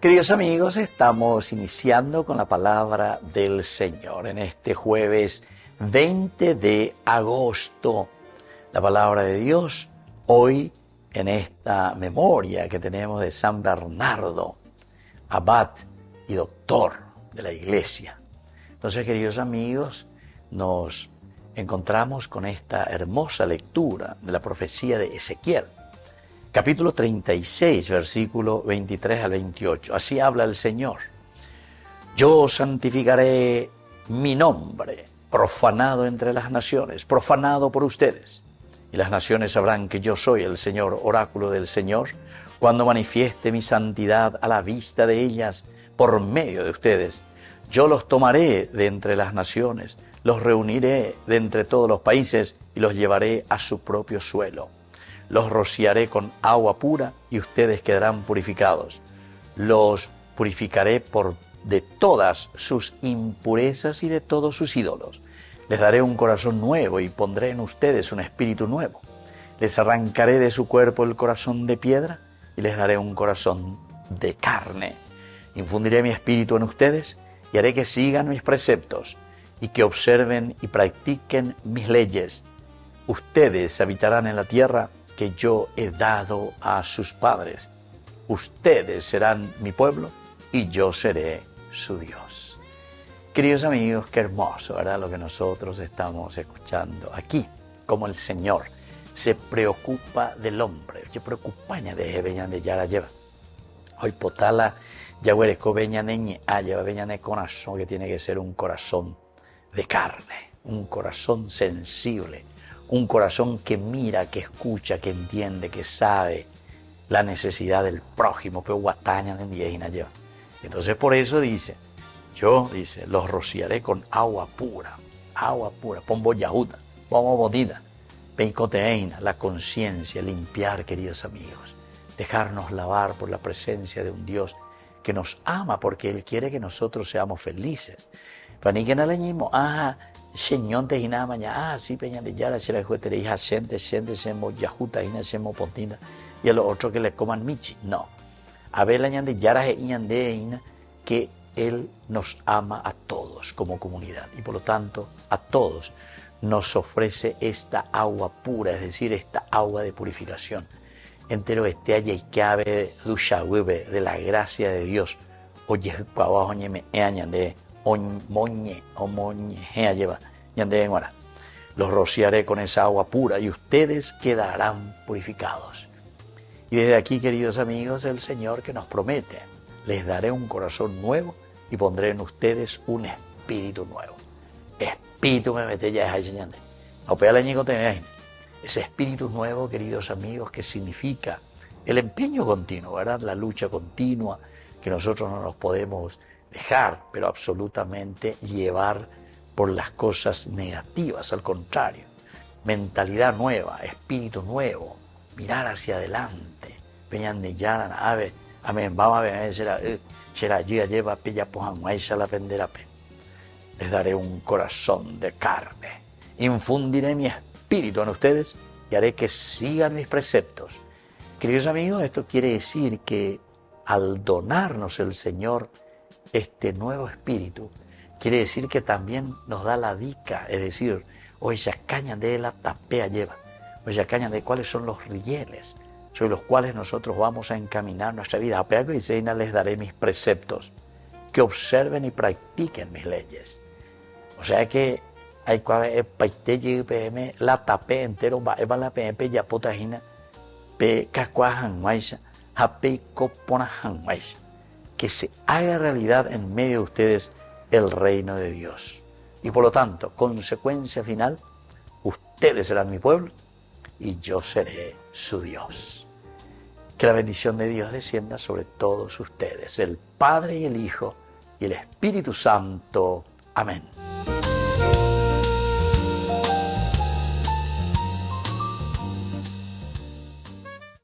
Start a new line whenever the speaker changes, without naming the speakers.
Queridos amigos, estamos iniciando con la palabra del Señor en este jueves 20 de agosto. La palabra de Dios hoy en esta memoria que tenemos de San Bernardo, abad y doctor de la Iglesia. Entonces, queridos amigos, nos encontramos con esta hermosa lectura de la profecía de Ezequiel. Capítulo 36, versículo 23 al 28. Así habla el Señor. Yo santificaré mi nombre, profanado entre las naciones, profanado por ustedes. Y las naciones sabrán que yo soy el Señor, oráculo del Señor, cuando manifieste mi santidad a la vista de ellas por medio de ustedes. Yo los tomaré de entre las naciones, los reuniré de entre todos los países y los llevaré a su propio suelo. Los rociaré con agua pura y ustedes quedarán purificados. Los purificaré de todas sus impurezas y de todos sus ídolos. Les daré un corazón nuevo y pondré en ustedes un espíritu nuevo. Les arrancaré de su cuerpo el corazón de piedra y les daré un corazón de carne. Infundiré mi espíritu en ustedes y haré que sigan mis preceptos y que observen y practiquen mis leyes. Ustedes habitarán en la tierra que yo he dado a sus padres. Ustedes serán mi pueblo y yo seré su Dios. Queridos amigos, qué hermoso, ¿verdad? Lo que nosotros estamos escuchando aquí, como el Señor se preocupa del hombre. Se preocupa de veñan de yara lleva. Hoy potala ya huereco veñan de lleva veñan de corazón, que tiene que ser un corazón de carne, un corazón sensible. Un corazón que mira, que escucha, que entiende, que sabe la necesidad del prójimo, pero guataña de indígena lleva. Entonces por eso dice, los rociaré con agua pura, pombo yahuda, pombo bonita, peicoteína, la conciencia, limpiar, queridos amigos, dejarnos lavar por la presencia de un Dios que nos ama porque Él quiere que nosotros seamos felices. Paniquen al añimo, Señor te hina mañana, sí peñan de yara, será juetere hija siente semo yajuta hina semo pontina y a los otros que le coman michi. No. A ver la ñan de yara e iñan de hina que Él nos ama a todos como comunidad y por lo tanto a todos nos ofrece esta agua pura, es decir, esta agua de purificación. Entero este haya y que ave de la gracia de Dios. Oye, abajo ñeme eañan de los rociaré con esa agua pura y ustedes quedarán purificados. Y desde aquí, queridos amigos, el Señor que nos promete, les daré un corazón nuevo y pondré en ustedes un espíritu nuevo. Espíritu me mete ya enseñando. Ese espíritu nuevo, queridos amigos, que significa el empeño continuo, ¿verdad? La lucha continua, que nosotros no nos podemos dejar, pero absolutamente llevar por las cosas negativas, al contrario. Mentalidad nueva, espíritu nuevo, mirar hacia adelante. Peñan de yaran, amén, vamos a ver, será lleva pella pojan la penderape. Les daré un corazón de carne. Infundiré mi espíritu en ustedes y haré que sigan mis preceptos. Queridos amigos, esto quiere decir que al donarnos el Señor este nuevo espíritu, quiere decir que también nos da la dica, es decir, hoy ya caña de la tapea lleva, hoy ya caña de cuáles son los rieles sobre los cuales nosotros vamos a encaminar nuestra vida. A Pedro y Seina les daré mis preceptos, que observen y practiquen mis leyes. O sea que hay que la tapea entero va la pe ya potagina pe cacuajan maisa hape coponajan maisa. Que se haga realidad en medio de ustedes el reino de Dios. Y por lo tanto, consecuencia final, ustedes serán mi pueblo y yo seré su Dios. Que la bendición de Dios descienda sobre todos ustedes, el Padre y el Hijo y el Espíritu Santo. Amén.